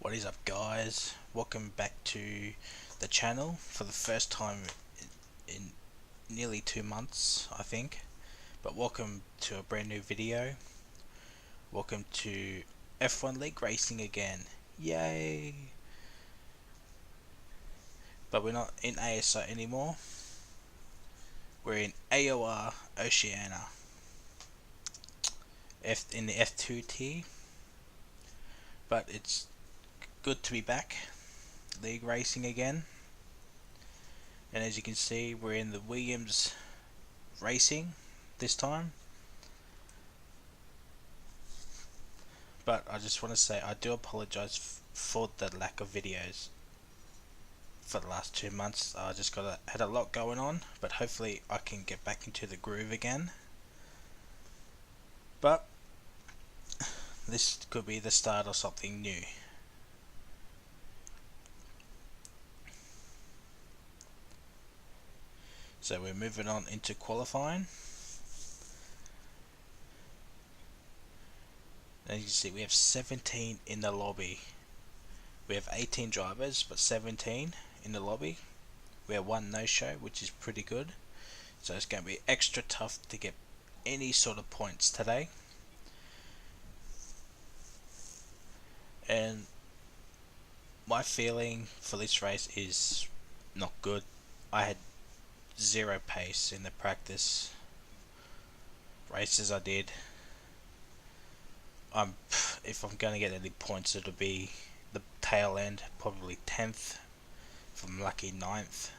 What is up, guys? Welcome back to the channel for the first time in nearly 2 months, I think. But welcome to a brand new video. Welcome to F1 League Racing again. Yay! But we're not in ASO anymore. We're in AOR Oceania. In the F2 tier. But it's good to be back. League racing again. And as you can see, we're in the Williams racing this time. But I just want to say I do apologize for the lack of videos for the last 2 months. I just had a lot going on, but hopefully I can get back into the groove again. But this could be the start of something new. So we're moving on into qualifying. As you can see, we have 17 in the lobby. We have 18 drivers, but 17 in the lobby. We have 1 no-show, which is pretty good. So it's going to be extra tough to get any sort of points today. And my feeling for this race is not good. I had 0 pace in the practice races I did. If I'm going to get any points, it'll be the tail end, probably 10th, if I'm lucky 9th.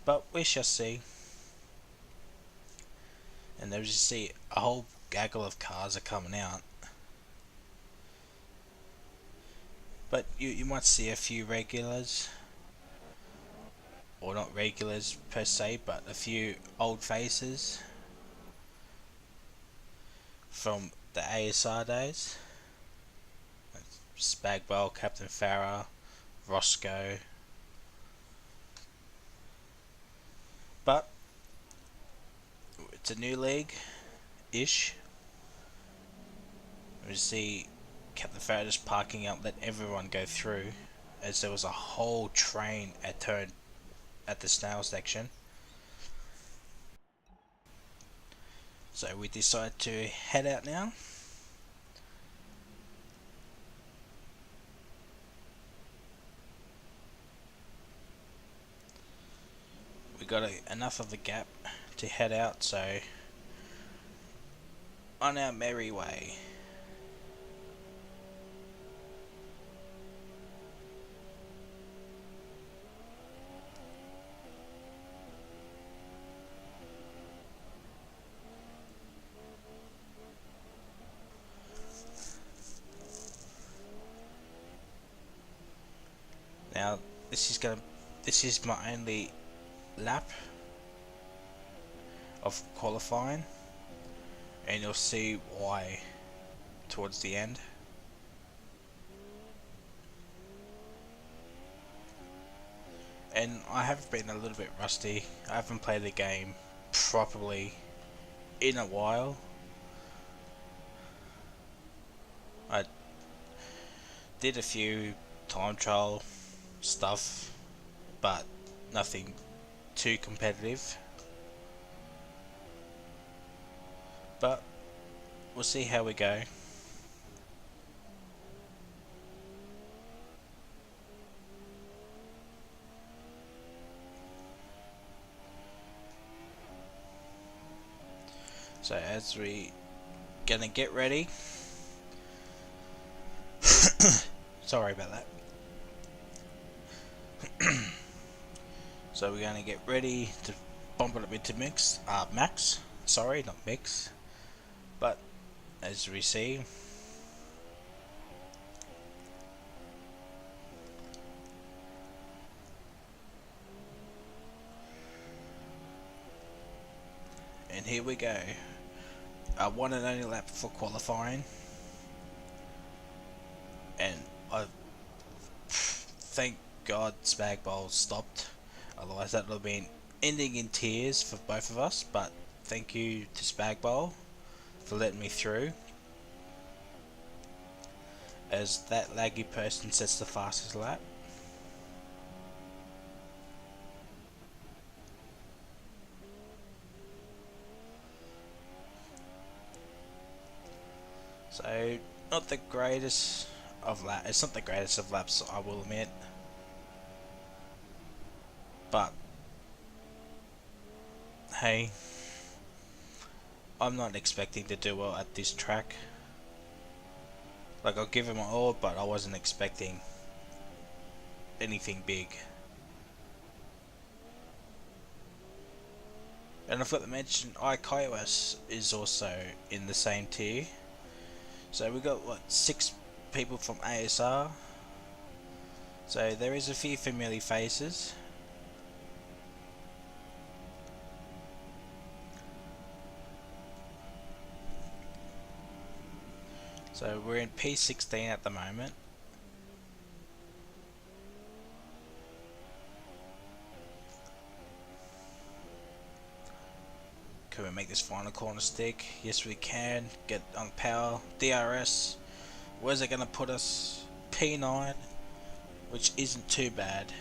But we shall see. And as you see, a whole gaggle of cars are coming out. But you might see a few regulars, or not regulars per se, but a few old faces from the ASR days. Spagbell, Captain Farah, Roscoe. But it's a new league-ish. You see Captain Farah just parking up, let everyone go through, as there was a whole train at the snail section. So we decided to head out now. We got enough of a gap to head out, so on our merry way. Now this is my only lap of qualifying, and you'll see why towards the end. And I have been a little bit rusty. I haven't played the game properly in a while. I did a few time trial stuff, but nothing too competitive. But we'll see how we go. So as we gonna get ready. Sorry about that. So we're going to get ready to bump it up into max, sorry, not mix, but as we see, and here we go, our one and only lap for qualifying, and I thank God Spagball stopped. Otherwise that would have been ending in tears for both of us, but thank you to Spagball for letting me through. as that laggy person sets the fastest lap. So, not the greatest of laps. It's not the greatest of laps, I will admit. But, hey, I'm not expecting to do well at this track. Like, I'll give it my all, but I wasn't expecting anything big. And I forgot to mention, iOS is also in the same tier. So we got what, 6 people from ASR. So there is a few familiar faces. So we're in P16 at the moment. Can we make this final corner stick? Yes we can. Get on power. DRS. Where's it gonna put us? P9, which isn't too bad.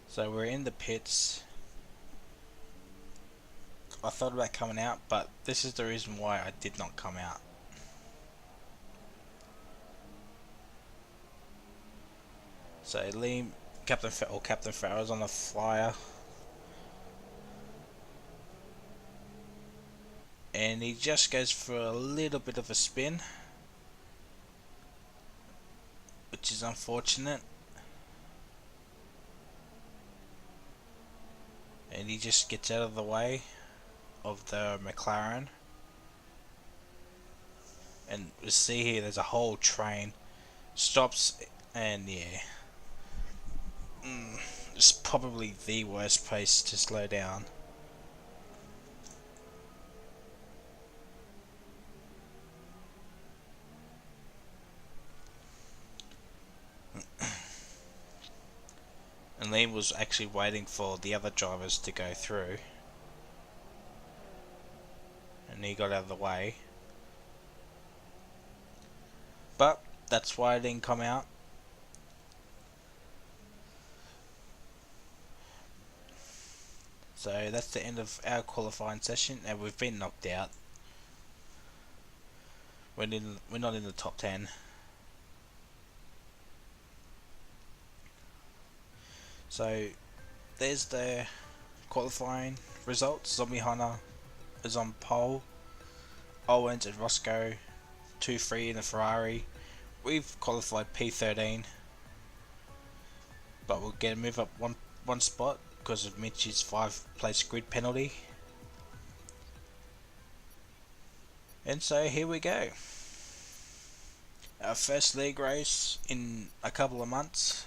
So we're in the pits. I thought about coming out, but this is the reason why I did not come out. So Liam, Captain Farrell's on the flyer, and he just goes for a little bit of a spin, which is unfortunate. And he just gets out of the way of the McLaren, and we see here there's a whole train stops, and yeah, it's probably the worst place to slow down. And Liam was actually waiting for the other drivers to go through, and he got out of the way. But that's why I didn't come out. So that's the end of our qualifying session, and we've been knocked out. We're not in the top 10. So there's the qualifying results. Zombie Hunter is on pole. Owens and Roscoe 2-3 in the Ferrari. We've qualified P13, but we'll get a move up one spot because of Mitch's 5-place grid penalty. And so here we go. Our first league race in a couple of months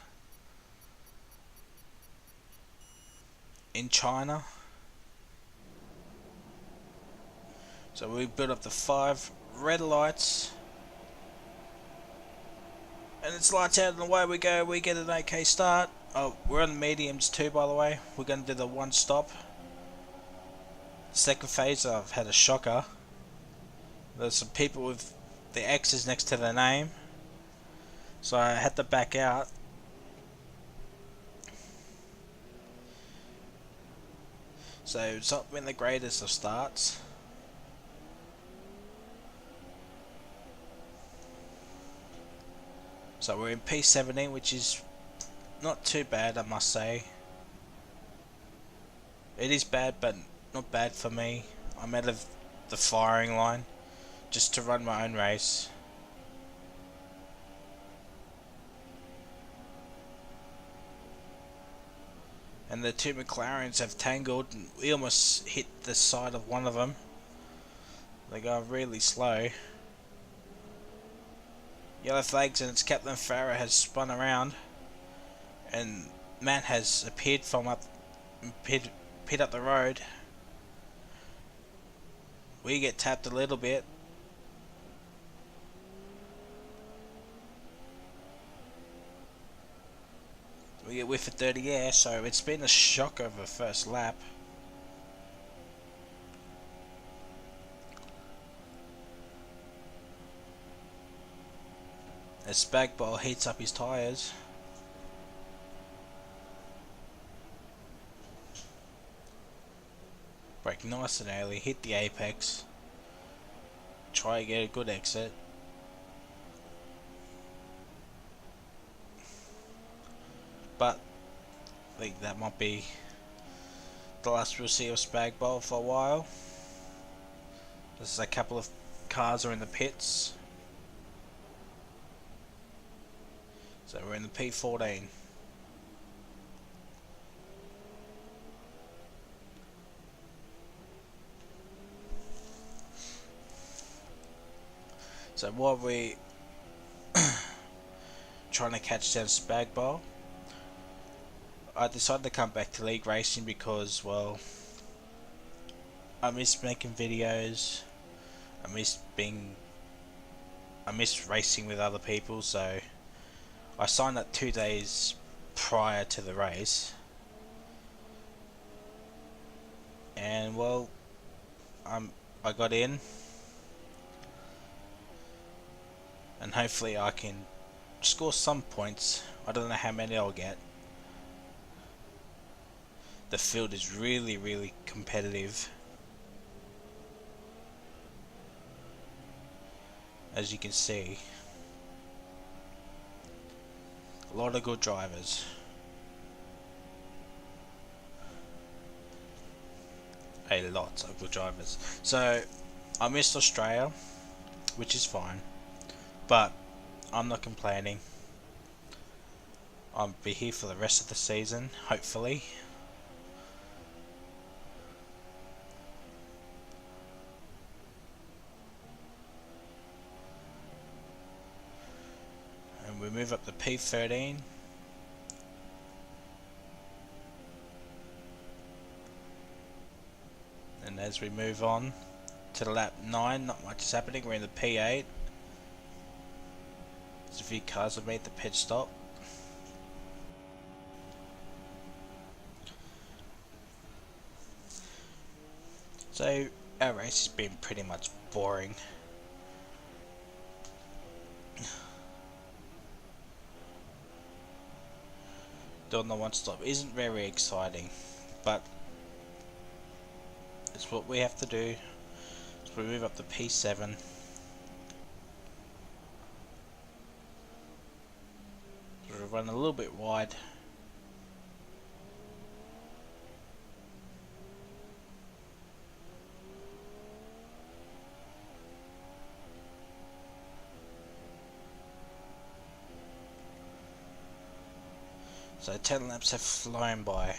in China. So we built up the 5 red lights, and it's lights out and away we go. We get an okay start. Oh, we're on mediums too, by the way. We're going to do the one stop. Second phase, I've had a shocker. There's some people with the X's next to their name, so I had to back out. So it's not been the greatest of starts. So we're in P17, which is not too bad, I must say. It is bad, but not bad for me. I'm out of the firing line just to run my own race. And the 2 McLarens have tangled, and we almost hit the side of one of them. They go really slow. Yellow flags, and it's Captain Farah has spun around, and Matt has appeared from up the road. We get tapped a little bit. We get whiff at 30 air, so it's been a shock of a first lap. As Spagball heats up his tyres. Brake nice and early, hit the apex. Try to get a good exit. But I think that might be the last we'll see of Spagball for a while. There's a couple of cars are in the pits. So we're in the P14. So while we trying to catch down Spagball, I decided to come back to League Racing because, well, I miss making videos. I miss racing with other people. So I signed up 2 days prior to the race, and well, I got in, and hopefully I can score some points. I don't know how many I'll get. The field is really competitive, as you can see. A lot of good drivers. A lot of good drivers. So I missed Australia, which is fine, but I'm not complaining. I'll be here for the rest of the season, hopefully. And we move up to P13. And as we move on to lap 9, not much is happening. We're in the P8. There's a few cars have made the pit stop. So our race has been pretty much boring. Doing the one stop isn't very exciting, but it's what we have to do. So we move up to P7. So we run a little bit wide. So 10 laps have flown by,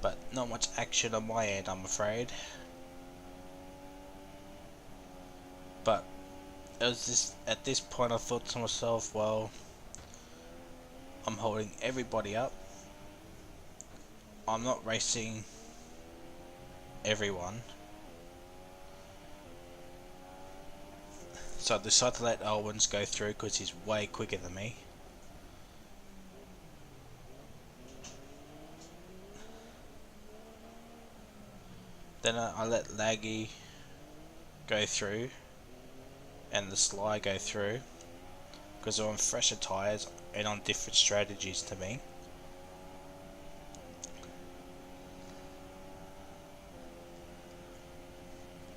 but not much action on my end, I'm afraid. But it was just at this point I thought to myself, well, I'm holding everybody up. I'm not racing everyone. So I decided to let Owens go through because he's way quicker than me. Then I let Laggy go through and the Sly go through because they're on fresher tyres and on different strategies to me.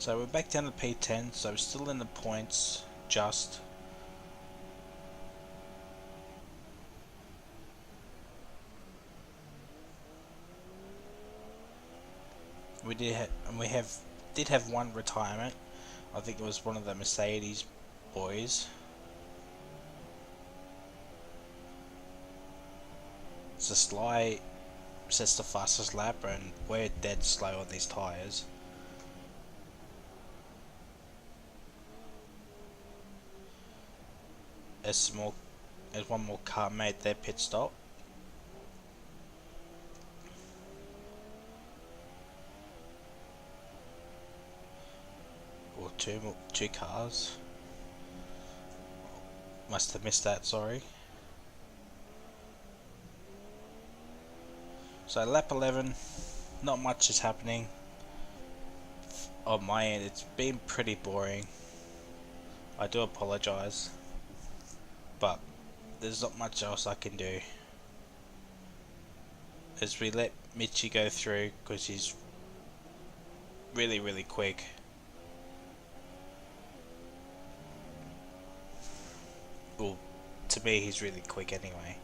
So we're back down to P10, so we're still in the points, just. We did have one retirement. I think it was one of the Mercedes boys. So Sly sets the fastest lap and we're dead slow on these tyres. As one more car made their pit stop. Or two cars. Must have missed that, sorry. So lap 11, not much is happening. On my end, it's been pretty boring. I do apologise, but there's not much else I can do. As we let Mitchie go through because he's really quick. Well, to me he's really quick anyway.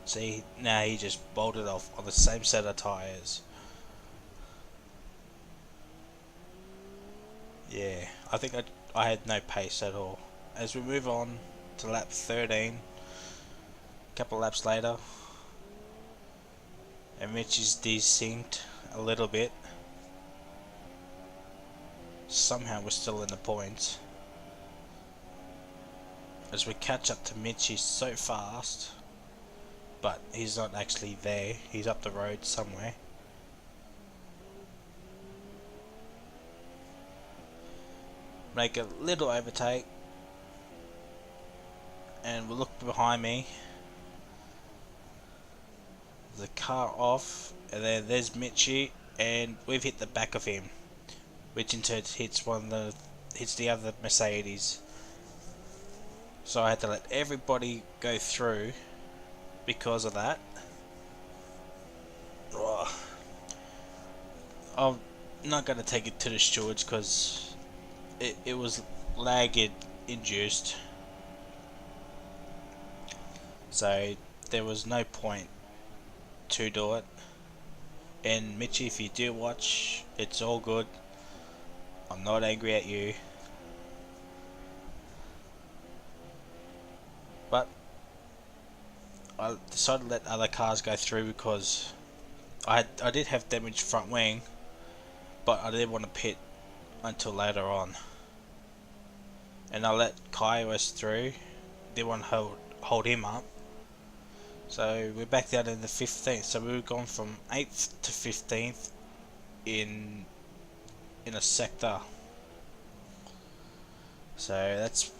See, now he just bolted off on the same set of tyres. Yeah, I think I had no pace at all. As we move on to lap 13, a couple laps later, and Mitch is desynced a little bit. Somehow we're still in the points. As we catch up to Mitch, he's so fast, but he's not actually there. He's up the road somewhere. Make a little overtake, and we'll look behind me. The car off, and then there's Mitchie, and we've hit the back of him, which in turn hits the other Mercedes. So I had to let everybody go through because of that. I'm not going to take it to the stewards because it was lag induced. So there was no point to do it. And Mitchie, if you do watch, it's all good. I'm not angry at you. But I decided to let other cars go through because I did have damaged front wing, but I didn't want to pit until later on. And I let Kairos through. Didn't want to hold him up. So we're back down in the 15th. So we've gone from 8th to 15th in a sector. So that's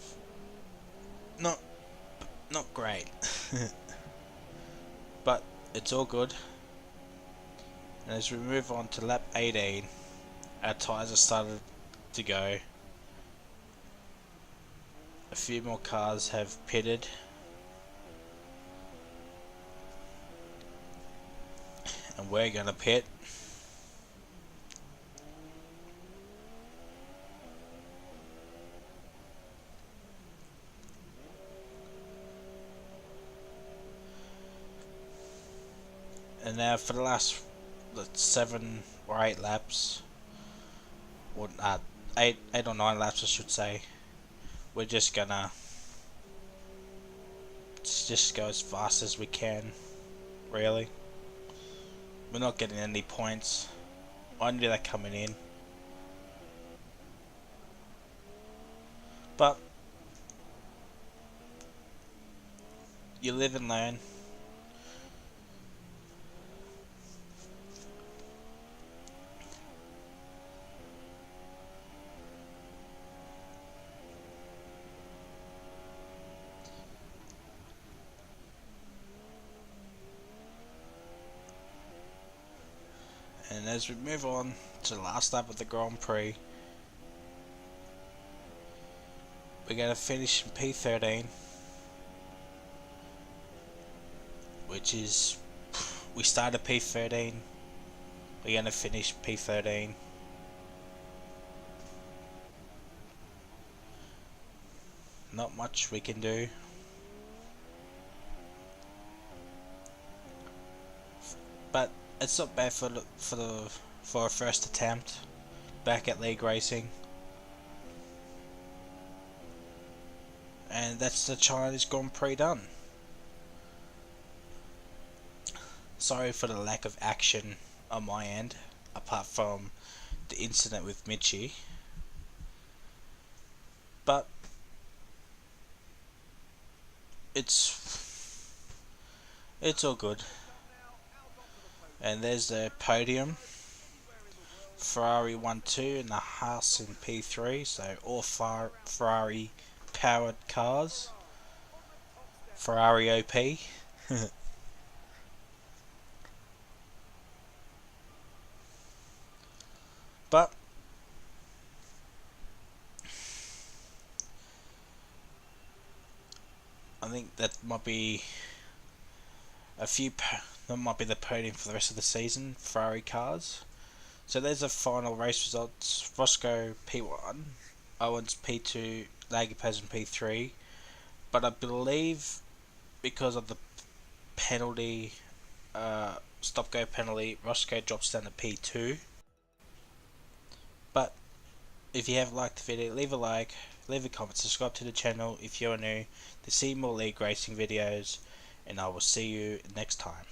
not great. But it's all good. And as we move on to lap 18, our tyres have started to go. A few more cars have pitted. And we're gonna pit. And now for the last 7 or 8 laps, or 8 or 9 laps I should say, we're just gonna just go as fast as we can, really. We're not getting any points. I knew that coming in. But you live and learn. And as we move on to the last lap of the Grand Prix, we're going to finish in P13, which is, we started P13, we're going to finish P13. Not much we can do. But it's not bad for a first attempt back at league racing. And that's the Chinese Grand Prix done. Sorry for the lack of action on my end, apart from the incident with Mitchie. But it's all good. And there's the podium. Ferrari 1-2 and the Haas in P3, so all Ferrari powered cars. Ferrari OP. But I think that might be that might be the podium for the rest of the season. Ferrari cars. So there's the final race results. Roscoe P1, Owens P2, Lagipaz in P3. But I believe because of the penalty, stop go penalty, Roscoe drops down to P2. But if you have liked the video, leave a like, leave a comment, subscribe to the channel if you're new to see more league racing videos, and I will see you next time.